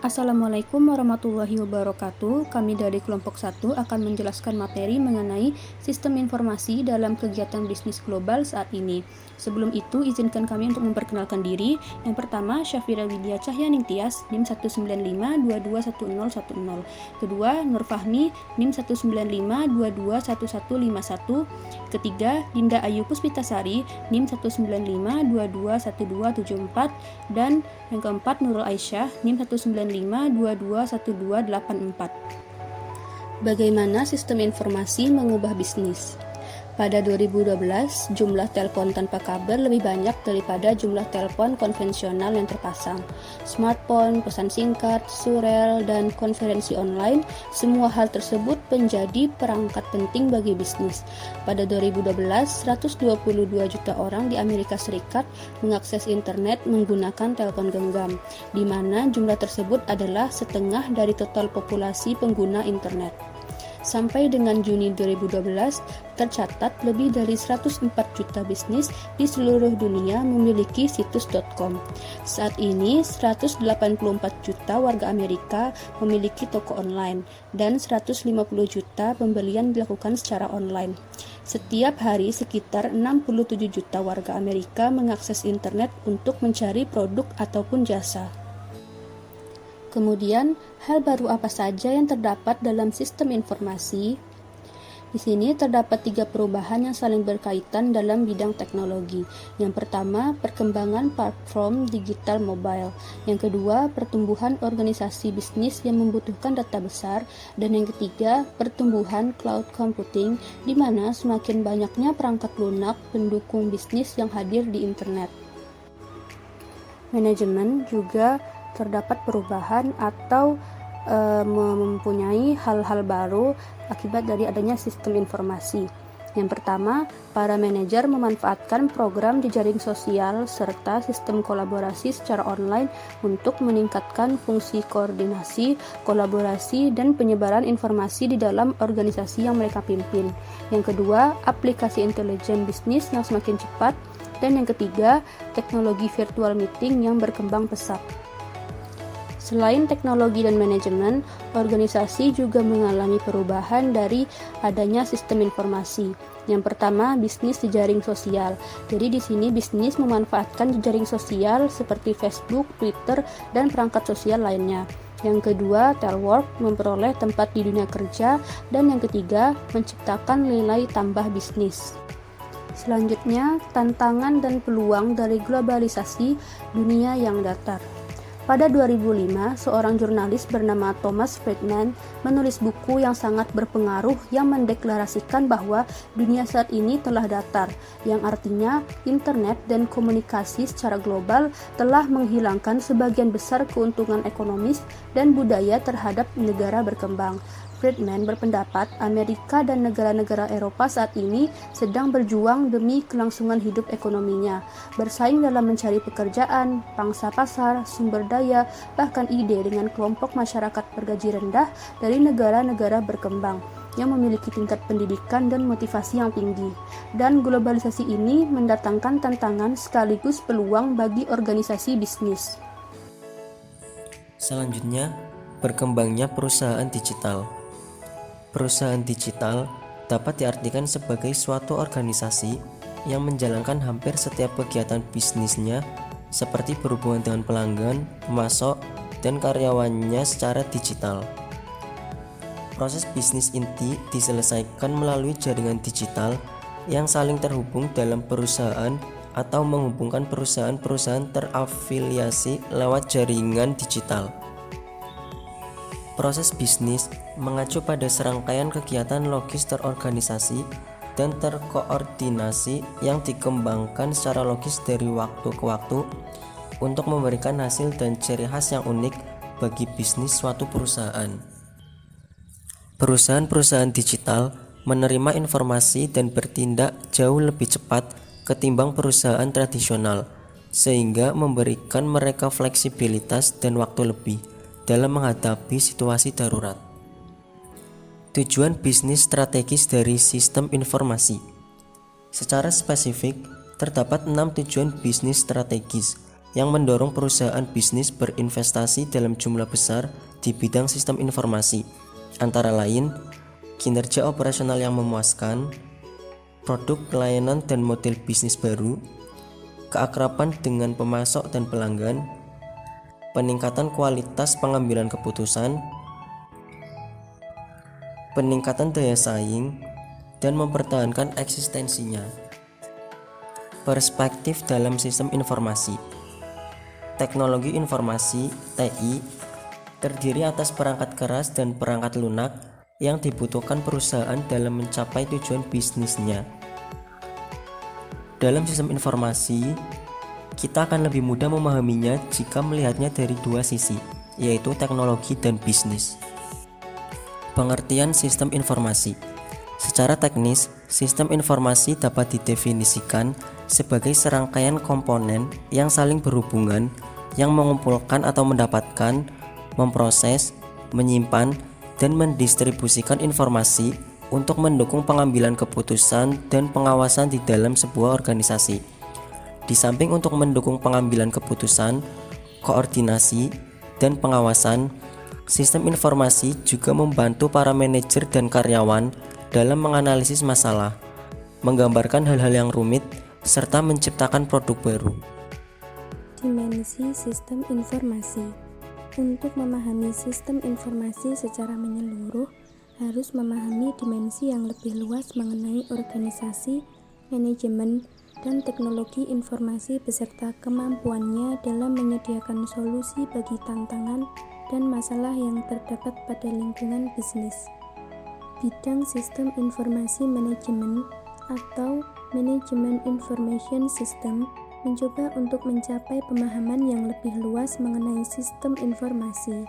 Assalamualaikum warahmatullahi wabarakatuh. Kami dari kelompok 1 akan menjelaskan materi mengenai sistem informasi dalam kegiatan bisnis global saat ini. Sebelum itu, izinkan kami untuk memperkenalkan diri. Yang pertama, Syafira Widya Cahyaning Tias, NIM 195221010. Kedua, Nur Fahmi, NIM 195221151. Ketiga, Dinda Ayu Puspitasari, NIM 195221274. Dan yang keempat, Nurul Aisyah, NIM 195221284. Bagaimana sistem informasi mengubah bisnis? Pada 2012, jumlah telepon tanpa kabel lebih banyak daripada jumlah telepon konvensional yang terpasang. Smartphone, pesan singkat, surel, dan konferensi online, semua hal tersebut menjadi perangkat penting bagi bisnis. Pada 2012, 122 juta orang di Amerika Serikat mengakses internet menggunakan telepon genggam, di mana jumlah tersebut adalah setengah dari total populasi pengguna internet. Sampai dengan Juni 2012, tercatat lebih dari 104 juta bisnis di seluruh dunia memiliki situs.com. Saat ini, 184 juta warga Amerika memiliki toko online, dan 150 juta pembelian dilakukan secara online. Setiap hari, sekitar 67 juta warga Amerika mengakses internet untuk mencari produk ataupun jasa. Kemudian, hal baru apa saja yang terdapat dalam sistem informasi? Di sini terdapat 3 perubahan yang saling berkaitan dalam bidang teknologi. Yang pertama, perkembangan platform digital mobile. Yang kedua, pertumbuhan organisasi bisnis yang membutuhkan data besar. Dan yang ketiga, pertumbuhan cloud computing, di mana semakin banyaknya perangkat lunak pendukung bisnis yang hadir di internet. Manajemen juga terdapat perubahan atau mempunyai hal-hal baru akibat dari adanya sistem informasi. Yang pertama, para manajer memanfaatkan program jejaring sosial serta sistem kolaborasi secara online untuk meningkatkan fungsi koordinasi, kolaborasi, dan penyebaran informasi di dalam organisasi yang mereka pimpin. Yang kedua, aplikasi intelijen bisnis yang semakin cepat. Dan yang ketiga, teknologi virtual meeting yang berkembang pesat. Selain teknologi dan manajemen, organisasi juga mengalami perubahan dari adanya sistem informasi. Yang pertama, bisnis jejaring sosial. Jadi di sini bisnis memanfaatkan jejaring sosial seperti Facebook, Twitter, dan perangkat sosial lainnya. Yang kedua, telework, memperoleh tempat di dunia kerja. Dan yang ketiga, menciptakan nilai tambah bisnis. Selanjutnya, tantangan dan peluang dari globalisasi dunia yang datar. Pada 2005, seorang jurnalis bernama Thomas Friedman menulis buku yang sangat berpengaruh yang mendeklarasikan bahwa dunia saat ini telah datar, yang artinya internet dan komunikasi secara global telah menghilangkan sebagian besar keuntungan ekonomis dan budaya terhadap negara berkembang. Friedman berpendapat Amerika dan negara-negara Eropa saat ini sedang berjuang demi kelangsungan hidup ekonominya, bersaing dalam mencari pekerjaan, pangsa pasar, sumber daya, bahkan ide dengan kelompok masyarakat bergaji rendah dari negara-negara berkembang yang memiliki tingkat pendidikan dan motivasi yang tinggi. Dan globalisasi ini mendatangkan tantangan sekaligus peluang bagi organisasi bisnis. Selanjutnya, berkembangnya perusahaan digital. Perusahaan digital dapat diartikan sebagai suatu organisasi yang menjalankan hampir setiap kegiatan bisnisnya seperti berhubungan dengan pelanggan, pemasok, dan karyawannya secara digital. Proses bisnis inti diselesaikan melalui jaringan digital yang saling terhubung dalam perusahaan atau menghubungkan perusahaan-perusahaan terafiliasi lewat jaringan digital. Proses bisnis mengacu pada serangkaian kegiatan logis terorganisasi dan terkoordinasi yang dikembangkan secara logis dari waktu ke waktu untuk memberikan hasil dan ciri khas yang unik bagi bisnis suatu perusahaan. Perusahaan-perusahaan digital menerima informasi dan bertindak jauh lebih cepat ketimbang perusahaan tradisional, sehingga memberikan mereka fleksibilitas dan waktu lebih dalam menghadapi situasi darurat. Tujuan bisnis strategis dari sistem informasi. Secara spesifik, terdapat 6 tujuan bisnis strategis, yang mendorong perusahaan bisnis berinvestasi dalam jumlah besar di bidang sistem informasi, antara lain kinerja operasional yang memuaskan, produk pelayanan dan model bisnis baru, keakraban dengan pemasok dan pelanggan, peningkatan kualitas pengambilan keputusan, peningkatan daya saing, dan mempertahankan eksistensinya. Perspektif dalam sistem informasi. Teknologi informasi (TI) terdiri atas perangkat keras dan perangkat lunak yang dibutuhkan perusahaan dalam mencapai tujuan bisnisnya. Dalam sistem informasi, kita akan lebih mudah memahaminya jika melihatnya dari dua sisi, yaitu teknologi dan bisnis. Pengertian sistem informasi. Secara teknis, sistem informasi dapat didefinisikan sebagai serangkaian komponen yang saling berhubungan yang mengumpulkan atau mendapatkan, memproses, menyimpan, dan mendistribusikan informasi untuk mendukung pengambilan keputusan dan pengawasan di dalam sebuah organisasi. Di samping untuk mendukung pengambilan keputusan, koordinasi, dan pengawasan, sistem informasi juga membantu para manajer dan karyawan dalam menganalisis masalah, menggambarkan hal-hal yang rumit, serta menciptakan produk baru. Dimensi sistem informasi. Untuk memahami sistem informasi secara menyeluruh, harus memahami dimensi yang lebih luas mengenai organisasi, manajemen, dan teknologi informasi beserta kemampuannya dalam menyediakan solusi bagi tantangan dan masalah yang terdapat pada lingkungan bisnis. Bidang sistem informasi manajemen atau Management Information System mencoba untuk mencapai pemahaman yang lebih luas mengenai sistem informasi.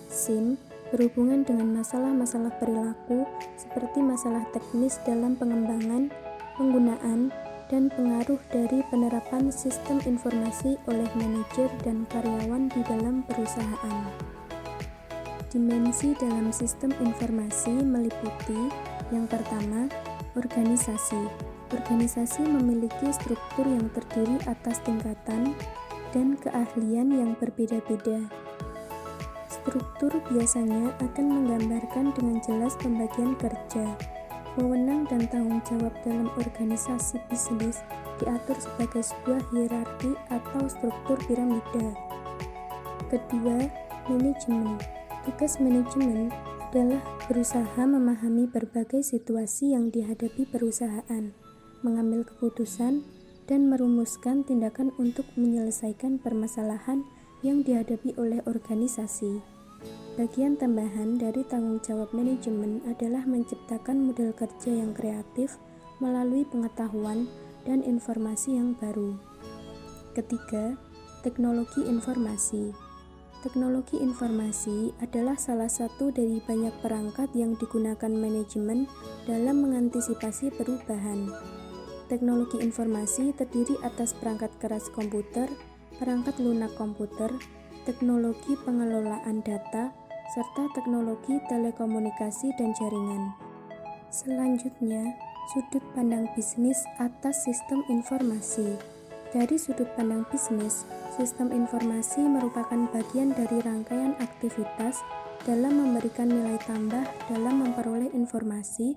SIM berhubungan dengan masalah-masalah perilaku seperti masalah teknis dalam pengembangan, penggunaan, dan pengaruh dari penerapan sistem informasi oleh manajer dan karyawan di dalam perusahaan. Dimensi dalam sistem informasi meliputi yang pertama, organisasi. Organisasi memiliki struktur yang terdiri atas tingkatan dan keahlian yang berbeda-beda. Struktur biasanya akan menggambarkan dengan jelas pembagian kerja, wewenang dan tanggung jawab dalam organisasi bisnis diatur sebagai sebuah hierarki atau struktur piramida. Kedua, manajemen. Tugas manajemen adalah berusaha memahami berbagai situasi yang dihadapi perusahaan, mengambil keputusan, dan merumuskan tindakan untuk menyelesaikan permasalahan yang dihadapi oleh organisasi. Bagian tambahan dari tanggung jawab manajemen adalah menciptakan model kerja yang kreatif melalui pengetahuan dan informasi yang baru. Ketiga, teknologi informasi. Teknologi informasi adalah salah satu dari banyak perangkat yang digunakan manajemen dalam mengantisipasi perubahan. Teknologi informasi terdiri atas perangkat keras komputer, perangkat lunak komputer, teknologi pengelolaan data, serta teknologi telekomunikasi dan jaringan. Selanjutnya, sudut pandang bisnis atas sistem informasi. Dari sudut pandang bisnis, sistem informasi merupakan bagian dari rangkaian aktivitas dalam memberikan nilai tambah dalam memperoleh informasi,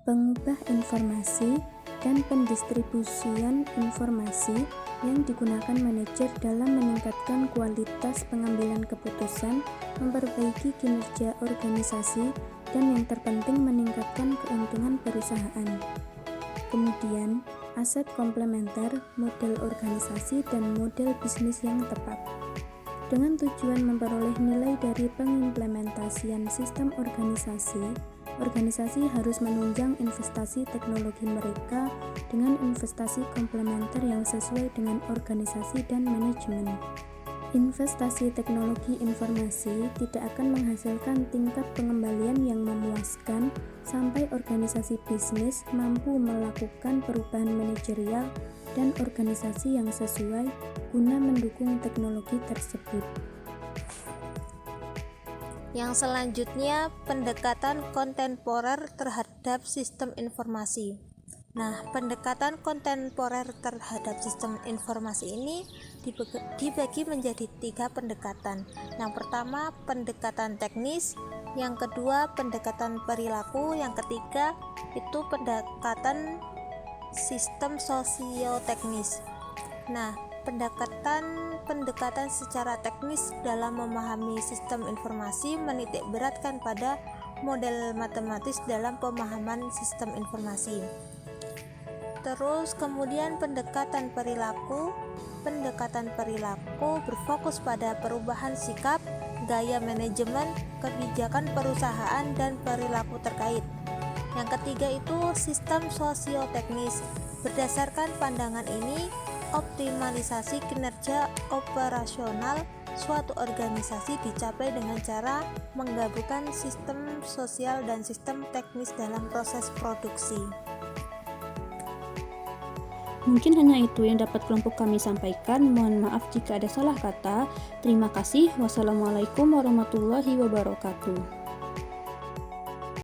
pengubah informasi, dan pendistribusian informasi yang digunakan manajer dalam meningkatkan kualitas pengambilan keputusan, memperbaiki kinerja organisasi, dan yang terpenting meningkatkan keuntungan perusahaan. Kemudian, aset komplementer, model organisasi, dan model bisnis yang tepat. Dengan tujuan memperoleh nilai dari pengimplementasian sistem organisasi, organisasi harus menunjang investasi teknologi mereka dengan investasi komplementer yang sesuai dengan organisasi dan manajemen. Investasi teknologi informasi tidak akan menghasilkan tingkat pengembalian yang memuaskan sampai organisasi bisnis mampu melakukan perubahan manajerial dan organisasi yang sesuai guna mendukung teknologi tersebut. Yang selanjutnya, pendekatan kontemporer terhadap sistem informasi. Nah, pendekatan kontemporer terhadap sistem informasi ini dibagi menjadi 3 pendekatan. Yang pertama, pendekatan teknis, yang kedua, pendekatan perilaku, yang ketiga, itu pendekatan sistem sosioteknis. Nah, pendekatan secara teknis dalam memahami sistem informasi menitik beratkan pada model matematis dalam pemahaman sistem informasi. Terus kemudian pendekatan perilaku berfokus pada perubahan sikap, gaya manajemen, kebijakan perusahaan, dan perilaku terkait. Yang ketiga itu sistem sosioteknis. Berdasarkan pandangan ini, optimalisasi kinerja operasional suatu organisasi dicapai dengan cara menggabungkan sistem sosial dan sistem teknis dalam proses produksi. Mungkin hanya itu yang dapat kelompok kami sampaikan. Mohon maaf jika ada salah kata. Terima kasih. Wassalamualaikum warahmatullahi wabarakatuh.